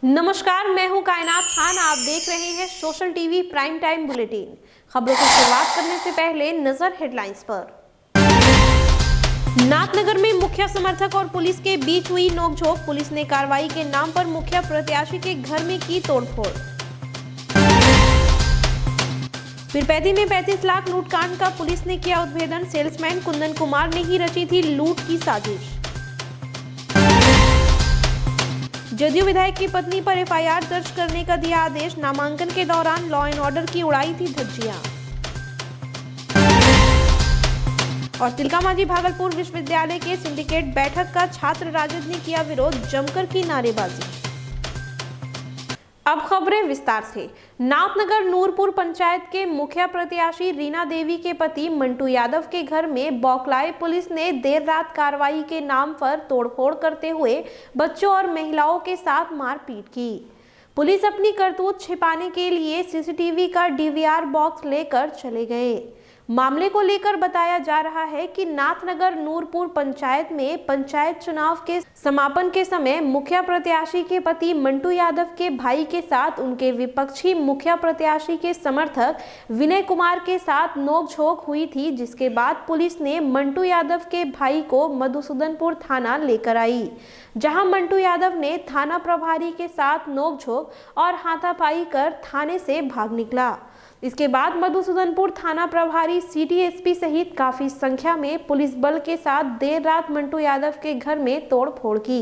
नमस्कार, मैं हूं कायनात खान। आप देख रहे हैं social TV prime time bulletin. खबरों की शुरुआत करने से पहले नजर हेडलाइंस पर। नाथनगर में मुखिया समर्थक और पुलिस के बीच हुई नोकझोंक। पुलिस ने कार्रवाई के नाम पर मुखिया प्रत्याशी के घर में की तोड़फोड़। पीरपैंती में 35 लाख लूटकांड का पुलिस ने किया उद्भेदन। सेल्समैन कुंदन कुमार ने ही रची थी लूट की साजिश। जदयू विधायक की पत्नी पर एफआईआर दर्ज करने का दिया आदेश। नामांकन के दौरान लॉ एंड ऑर्डर की उड़ाई थी धज्जियां। और तिलकामांझी भागलपुर विश्वविद्यालय के सिंडिकेट बैठक का छात्र राजद ने किया विरोध, जमकर की नारेबाजी। अब खबरें विस्तार से। नाथनगर नूरपुर पंचायत के मुखिया प्रत्याशी रीना देवी के पति मंटू यादव के घर में बौखलाए पुलिस ने देर रात कार्रवाई के नाम पर तोड़फोड़ करते हुए बच्चों और महिलाओं के साथ मारपीट की। पुलिस अपनी करतूत छिपाने के लिए सीसीटीवी का डीवीआर बॉक्स लेकर चले गए। मामले को लेकर बताया जा रहा है कि नाथनगर नूरपुर पंचायत में पंचायत चुनाव के समापन के समय मुखिया प्रत्याशी के पति मंटू यादव के भाई के साथ उनके विपक्षी मुखिया प्रत्याशी के समर्थक विनय कुमार के साथ नोकझोंक हुई थी, जिसके बाद पुलिस ने मंटू यादव के भाई को मधुसूदनपुर थाना लेकर आई, जहां मंटू यादव ने थाना प्रभारी के साथ नोकझोंक और हाथापाई कर थाने से भाग निकला। इसके बाद मधुसूदनपुर थाना प्रभारी सिटी एसपी सहित काफी संख्या में पुलिस बल के साथ देर रात मंटू यादव के घर में तोड़फोड़ की।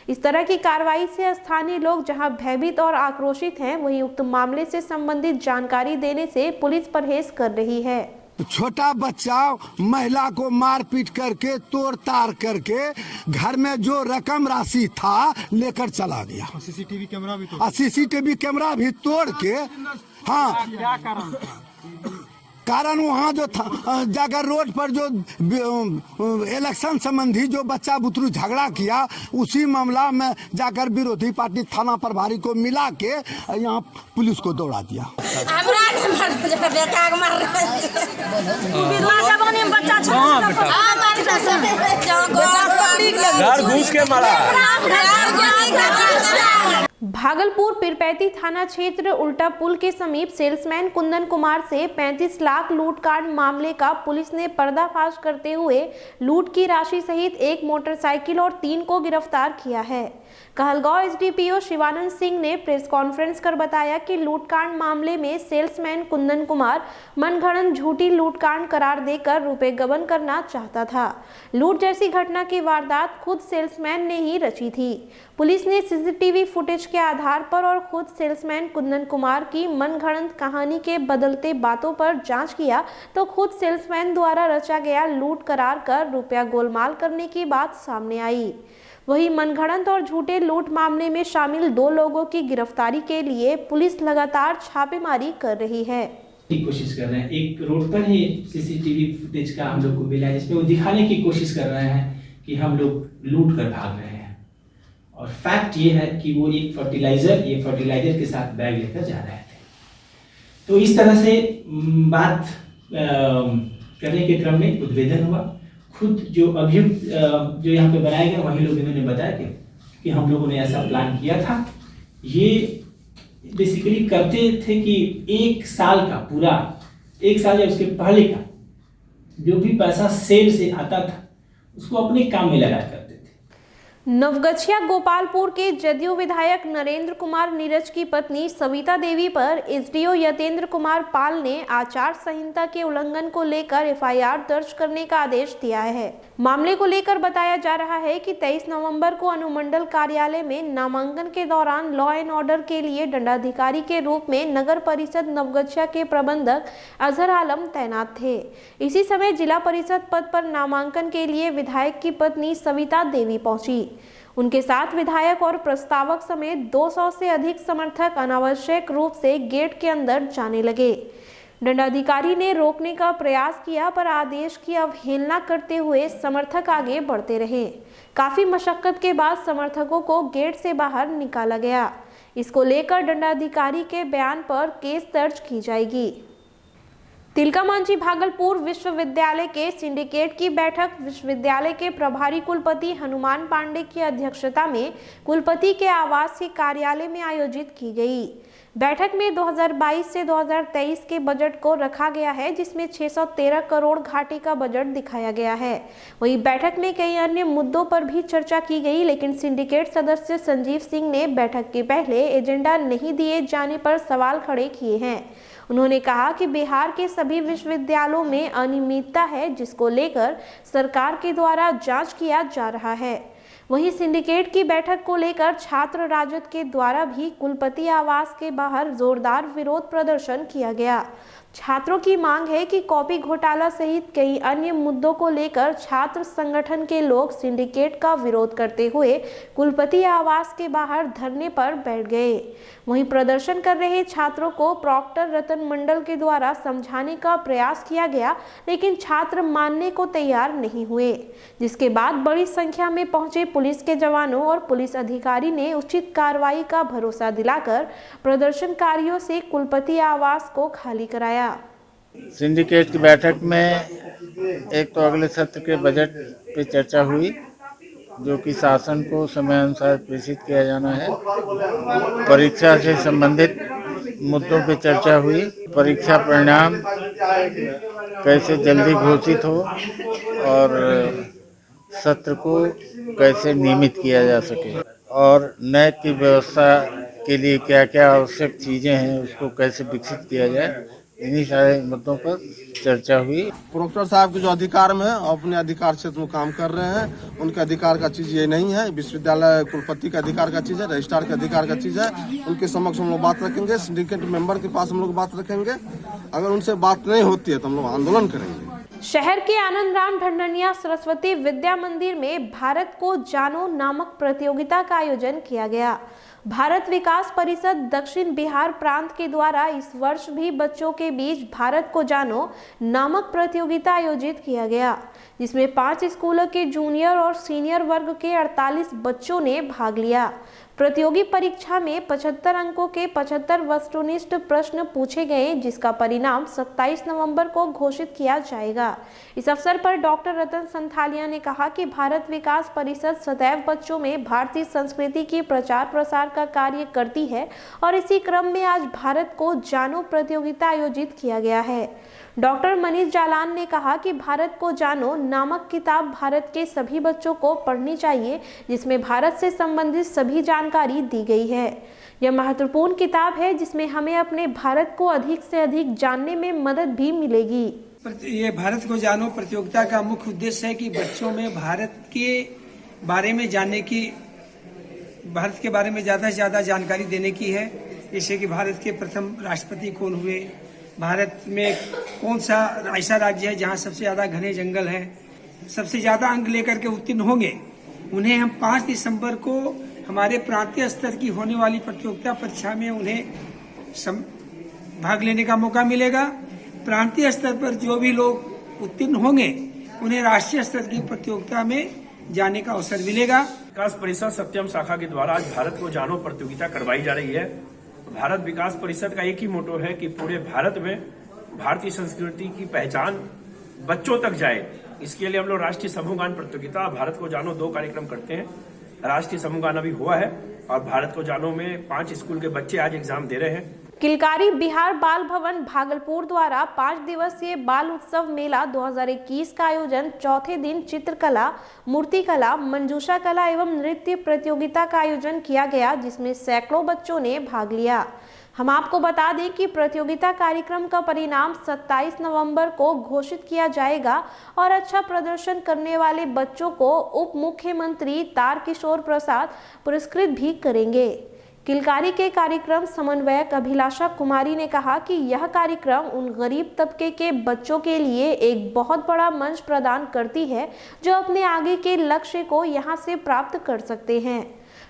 इस तरह की कार्रवाई से स्थानीय लोग जहां भयभीत और आक्रोशित हैं, वहीं उक्त मामले से संबंधित जानकारी देने से पुलिस परहेज कर रही है। छोटा बच्चा महिला को मारपीट करके तोड़ ताड़ करके घर में जो रकम राशि था लेकर चला गया। सीसीटीवी कैमरा भी तोड़ के क्या कारण वहाँ जो था जाकर रोड पर जो इलेक्शन संबंधी जो बच्चा बुतरू झगड़ा किया, उसी मामला में जाकर विरोधी पार्टी थाना प्रभारी को मिला के यहाँ पुलिस को दौड़ा दिया। भागलपुर पीरपैंती थाना क्षेत्र उल्टा पुल के समीप सेल्समैन कुंदन कुमार से 35 लाख लूटकांड मामले का पुलिस ने पर्दाफाश करते हुए लूट की राशि सहित एक मोटरसाइकिल और 3 को गिरफ्तार किया है। कहलगांव एसडीपीओ शिवानंद सिंह ने प्रेस कॉन्फ्रेंस कर बताया कि लूटकांड मामले में सेल्समैन कुंदन कुमार मनगढ़ंत झूठी लूटकांड करार देकर रुपए गबन करना चाहता था। लूट जैसी घटना की वारदात खुद सेल्समैन ने ही रची थी। पुलिस ने सीसीटीवी फुटेज के आधार पर और खुद सेल्समैन कुंदन कुमार की मनगढ़ंत कहानी के बदलते बातों पर जांच किया तो खुद सेल्समैन द्वारा रचा गया लूट करार कर रुपया गोलमाल करने की बात सामने आई। वहीं मनगढ़ंत और झूठे लूट मामले में शामिल 2 लोगों की गिरफ्तारी के लिए पुलिस लगातार छापेमारी कर रही है। कोशिश कर रहे हैं, एक रोड पर ही सीसीटीवी फुटेज का हम लोग को मिला है, जिसमें वो दिखाने की कोशिश कर रहे हैं कि हम लोग लूट कर भाग रहे हैं। और फैक्ट ये है कि वो एक फर्टिलाइजर के साथ बैग लेकर जा रहे थे। तो इस तरह से बात करने के क्रम में उद्भेदन हुआ। खुद जो अभियुक्त जो यहाँ पे बनाए गए वही लोग इन्होंने बताया कि हम लोगों ने ऐसा प्लान किया था। ये बेसिकली करते थे कि 1 साल का पूरा 1 साल या उसके पहले का जो भी पैसा सेल से आता था उसको अपने काम में लगाया करते थे। नवगछिया गोपालपुर के जदयू विधायक नरेंद्र कुमार नीरज की पत्नी सविता देवी पर एसडीओ यतेंद्र कुमार पाल ने आचार संहिता के उल्लंघन को लेकर एफआईआर दर्ज करने का आदेश दिया है। मामले को लेकर बताया जा रहा है कि 23 नवंबर को अनुमंडल कार्यालय में नामांकन के दौरान लॉ एंड ऑर्डर के लिए दंडाधिकारी के रूप में नगर परिषद नवगछिया के प्रबंधक अजहर आलम तैनात थे। इसी समय जिला परिषद पद पर नामांकन के लिए विधायक की पत्नी सविता देवी पहुंची। उनके साथ विधायक और प्रस्तावक समेत 200 से अधिक समर्थक अनावश्यक रूप से गेट के अंदर जाने लगे। दंडाधिकारी ने रोकने का प्रयास किया, पर आदेश की अवहेलना करते हुए समर्थक आगे बढ़ते रहे। काफी मशक्कत के बाद समर्थकों को गेट से बाहर निकाला गया। इसको लेकर दंडाधिकारी के बयान पर केस दर्ज की जाएगी। तिलकामांझी भागलपुर विश्वविद्यालय के सिंडिकेट की बैठक विश्वविद्यालय के प्रभारी कुलपति हनुमान पांडे की अध्यक्षता में कुलपति के आवास के कार्यालय में आयोजित की गई। बैठक में 2022 से 2023 के बजट को रखा गया है, जिसमें 613 करोड़ घाटे का बजट दिखाया गया है। वहीं बैठक में कई अन्य मुद्दों पर भी चर्चा की गई, लेकिन सिंडिकेट सदस्य संजीव सिंह ने बैठक के पहले एजेंडा नहीं दिए जाने पर सवाल खड़े किए हैं। उन्होंने कहा कि बिहार के सभी विश्वविद्यालयों में अनियमितता है, जिसको लेकर सरकार के द्वारा जांच किया जा रहा है। वहीं सिंडिकेट की बैठक को लेकर छात्र राजद के द्वारा भी कुलपति आवास के बाहर जोरदार विरोध प्रदर्शन किया गया। छात्रों की मांग है कि कॉपी घोटाला सहित कई अन्य मुद्दों को लेकर छात्र संगठन के लोग सिंडिकेट का विरोध करते हुए कुलपति आवास के बाहर धरने पर बैठ गए। वहीं प्रदर्शन कर रहे छात्रों को प्रॉक्टर रतन मंडल के द्वारा समझाने का प्रयास किया गया, लेकिन छात्र मानने को तैयार नहीं हुए, जिसके बाद बड़ी संख्या में पहुंचे पुलिस के जवानों और पुलिस अधिकारी ने उचित कार्रवाई का भरोसा दिलाकर प्रदर्शनकारियों से कुलपति आवास को खाली कराया। सिंडिकेट की बैठक में एक तो अगले सत्र के बजट पे चर्चा हुई, जो कि शासन को समय अनुसार प्रेषित किया जाना है। परीक्षा से संबंधित मुद्दों पे चर्चा हुई। परीक्षा परिणाम कैसे जल्दी घोषित हो और सत्र को कैसे नियमित किया जा सके, और नैक की व्यवस्था के लिए क्या क्या आवश्यक चीज़ें हैं उसको कैसे विकसित किया जाए, इन्हीं सारे मुद्दों पर चर्चा हुई। प्रोक्टर साहब के जो अधिकार में अपने अधिकार क्षेत्र में काम कर रहे हैं, उनके अधिकार का चीज ये नहीं है। विश्वविद्यालय कुलपति का अधिकार का चीज है, रजिस्ट्रार का अधिकार का चीज है। उनके समक्ष हम लोग बात रखेंगे, सिंडिकेट मेंबर के पास हम लोग बात रखेंगे। अगर उनसे बात नहीं होती है तो हम लोग आंदोलन करेंगे। शहर के आनंद राम ढंढनिया सरस्वती विद्या मंदिर में भारत को जानो नामक प्रतियोगिता का आयोजन किया गया। भारत विकास परिषद दक्षिण बिहार प्रांत के द्वारा इस वर्ष भी बच्चों के बीच भारत को जानो नामक प्रतियोगिता आयोजित किया गया, जिसमें 5 स्कूलों के जूनियर और सीनियर वर्ग के 48 बच्चों ने भाग लिया। प्रतियोगी परीक्षा में 75 अंकों के 75 वस्तुनिष्ठ प्रश्न पूछे गए, जिसका परिणाम 27 नवंबर को घोषित किया जाएगा। इस अवसर पर डॉक्टर रतन संथालिया ने कहा कि भारत विकास परिषद सदैव बच्चों में भारतीय संस्कृति की प्रचार प्रसार का कार्य करती है और इसी क्रम में आज भारत को जानो प्रतियोगिता आयोजित किया गया है। डॉक्टर मनीष जालान ने कहा कि भारत को जानो नामक किताब भारत के सभी बच्चों को पढ़नी चाहिए, जिसमें भारत से संबंधित सभी जानकारी दी गई है। यह महत्वपूर्ण किताब है, जिसमें हमें अपने भारत को अधिक से अधिक जानने में मदद भी मिलेगी। ये भारत को जानो प्रतियोगिता का मुख्य उद्देश्य है कि बच्चों में भारत के बारे में जानने की, भारत के बारे में ज्यादा से ज्यादा जानकारी देने की है। जैसे कि भारत के प्रथम राष्ट्रपति कौन हुए, भारत में कौन सा ऐसा राज्य है जहां सबसे ज्यादा घने जंगल है, सबसे ज्यादा अंक लेकर के उत्तीर्ण होंगे उन्हें हम 5 दिसंबर को हमारे प्रांतीय स्तर की होने वाली प्रतियोगिता परीक्षा में उन्हें भाग लेने का मौका मिलेगा। प्रांतीय स्तर पर जो भी लोग उत्तीर्ण होंगे उन्हें राष्ट्रीय स्तर की प्रतियोगिता में जाने का अवसर मिलेगा। विकास परिषद सत्यम शाखा के द्वारा आज भारत को जानो प्रतियोगिता करवाई जा रही है। भारत विकास परिषद का एक ही मोटो है कि पूरे भारत में भारतीय संस्कृति की पहचान बच्चों तक जाए। इसके लिए हम लोग राष्ट्रीय समूह गान प्रतियोगिता, भारत को जानो 2 कार्यक्रम करते हैं। राष्ट्रीय समूह गान अभी हुआ है और भारत को जानो में 5 स्कूल के बच्चे आज एग्जाम दे रहे हैं। किलकारी बिहार बाल भवन भागलपुर द्वारा 5 दिवसीय बाल उत्सव मेला 2021 का आयोजन चौथे दिन चित्रकला, मूर्तिकला, मंजूषा कला एवं नृत्य प्रतियोगिता का आयोजन किया गया, जिसमें सैकड़ों बच्चों ने भाग लिया। हम आपको बता दें कि प्रतियोगिता कार्यक्रम का परिणाम 27 नवंबर को घोषित किया जाएगा और अच्छा प्रदर्शन करने वाले बच्चों को उप मुख्यमंत्री तारकिशोर प्रसाद पुरस्कृत भी करेंगे। किलकारी के कार्यक्रम समन्वयक अभिलाषा कुमारी ने कहा कि यह कार्यक्रम उन गरीब तबके के बच्चों के लिए एक बहुत बड़ा मंच प्रदान करती है, जो अपने आगे के लक्ष्य को यहां से प्राप्त कर सकते हैं।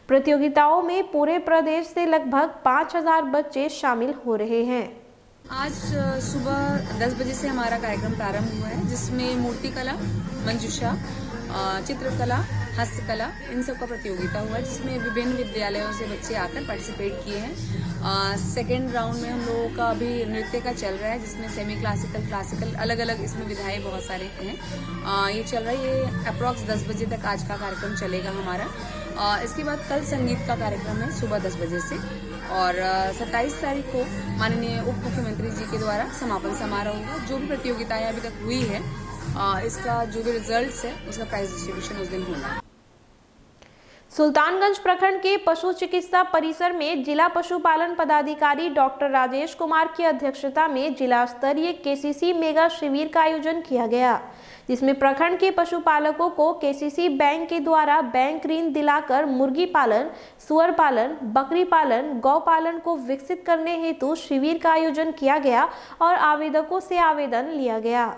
प्रतियोगिताओं में पूरे प्रदेश से लगभग 5000 बच्चे शामिल हो रहे हैं। आज सुबह 10 बजे से हमारा कार्यक्रम प्रारंभ हुआ है, जिसमें मूर्तिकला, मंजूषा चित्रकला, हस्तकला, इन सब का प्रतियोगिता हुआ जिसमें विभिन्न विद्यालयों से बच्चे आकर पार्टिसिपेट किए हैं। सेकेंड राउंड में हम लोगों का अभी नृत्य का चल रहा है जिसमें सेमी क्लासिकल, क्लासिकल, अलग अलग इसमें विधाएं बहुत सारे हैं। ये चल रहा है, ये अप्रॉक्स 10 बजे तक आज का कार्यक्रम चलेगा हमारा। इसके बाद कल संगीत का कार्यक्रम है सुबह 10 बजे से, और 27 तारीख को माननीय उप मुख्यमंत्री जी के द्वारा समापन समारोह होगा। जो भी प्रतियोगिताएं अभी तक हुई है इसका जो भी रिजल्ट्स है उसका प्राइज डिस्ट्रीब्यूशन उस दिन होना है। सुल्तानगंज प्रखंड के पशु चिकित्सा परिसर में जिला पशुपालन पदाधिकारी डॉक्टर राजेश कुमार की अध्यक्षता में जिला स्तरीय केसीसी मेगा शिविर का आयोजन किया गया, जिसमें प्रखंड के पशुपालकों को केसीसी बैंक के द्वारा बैंक ऋण दिलाकर मुर्गी पालन, सुअर पालन, बकरी पालन, गौ पालन को विकसित करने हेतु शिविर का आयोजन किया गया और आवेदकों से आवेदन लिया गया।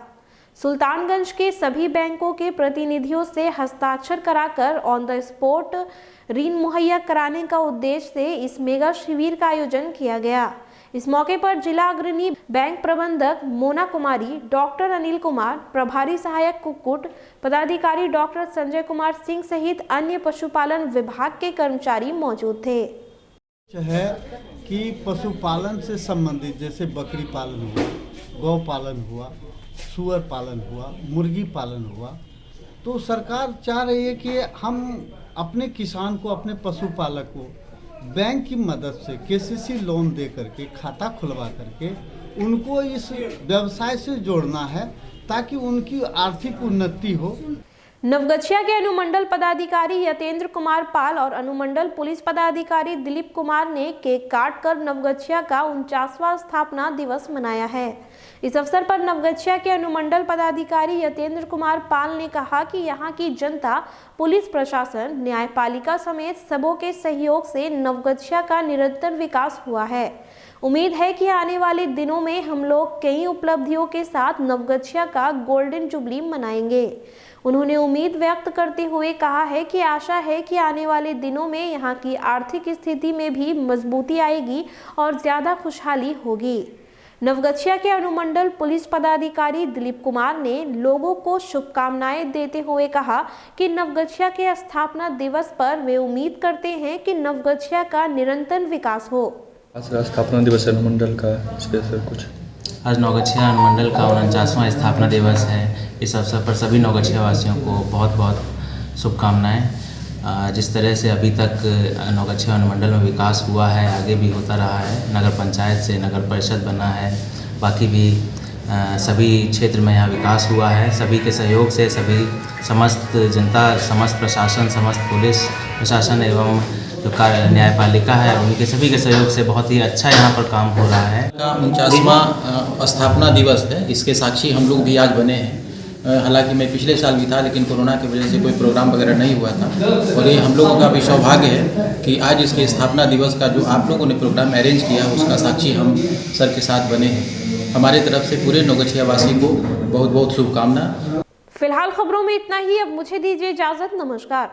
सुल्तानगंज के सभी बैंकों के प्रतिनिधियों से हस्ताक्षर कराकर ऑन द स्पॉट ऋण मुहैया कराने का उद्देश्य से इस मेगा शिविर का आयोजन किया गया। इस मौके पर जिला अग्रणी बैंक प्रबंधक मोना कुमारी, डॉक्टर अनिल कुमार, प्रभारी सहायक कुक्कुट पदाधिकारी डॉक्टर संजय कुमार सिंह सहित अन्य पशुपालन विभाग के कर्मचारी मौजूद थे। है कि पशुपालन से संबंधित जैसे बकरी पालन हुआ, गौ पालन हुआ, सुअर पालन हुआ, मुर्गी पालन हुआ, तो सरकार चाह रही है कि हम अपने किसान को, अपने पशुपालक को बैंक की मदद से केसीसी लोन दे करके, खाता खुलवा करके उनको इस व्यवसाय से जोड़ना है ताकि उनकी आर्थिक उन्नति हो। नवगछिया के अनुमंडल पदाधिकारी यतेंद्र कुमार पाल और अनुमंडल पुलिस पदाधिकारी दिलीप कुमार ने केक काटकर नवगछिया का 49वां स्थापना दिवस मनाया है। इस अवसर पर नवगछिया के अनुमंडल पदाधिकारी यतेंद्र कुमार पाल ने कहा कि यहां की जनता, पुलिस प्रशासन, न्यायपालिका समेत सबों के सहयोग से नवगछिया का निरंतर विकास हुआ है। उम्मीद है कि आने वाले दिनों में हम लोग कई उपलब्धियों के साथ नवगछिया का गोल्डन जुबली मनाएंगे। उन्होंने उम्मीद व्यक्त करते हुए कहा है कि आशा है कि आने वाले दिनों में यहाँ की आर्थिक स्थिति में भी मजबूती आएगी और ज़्यादा खुशहाली होगी। नवगछिया के अनुमंडल पुलिस पदाधिकारी दिलीप कुमार ने लोगों को शुभकामनाएं देते हुए कहा कि नवगछिया के स्थापना दिवस पर वे उम्मीद करते हैं कि नवगछिया का निरंतर विकास हो। स्थापना दिवस अनुमंडल का स्पेशल कुछ आज नवगछिया अनुमंडल का 49वां स्थापना दिवस है। इस अवसर पर सभी नवगछिया वासियों को बहुत बहुत शुभकामनाएं। जिस तरह से अभी तक नवगछिया अनुमंडल में विकास हुआ है, आगे भी होता रहा है। नगर पंचायत से नगर परिषद बना है, बाकी भी सभी क्षेत्र में यहाँ विकास हुआ है। सभी के सहयोग से सभी समस्त जनता, समस्त प्रशासन, समस्त पुलिस प्रशासन एवं जो न्यायपालिका है उनके सभी के सहयोग से बहुत ही अच्छा यहाँ पर काम हो रहा है। 49वां स्थापना दिवस है, इसके साक्षी हम लोग भी आज बने हैं। हालांकि मैं पिछले साल भी था, लेकिन कोरोना की वजह से कोई प्रोग्राम वगैरह नहीं हुआ था, और ये हम लोगों का भी सौभाग्य है कि आज इसके स्थापना दिवस का जो आप लोगों ने प्रोग्राम अरेंज किया उसका साक्षी हम सर के साथ बने हैं। हमारे तरफ से पूरे नवगछिया वासी को बहुत बहुत शुभकामना। फिलहाल खबरों में इतना ही। अब मुझे दीजिए इजाजत। नमस्कार।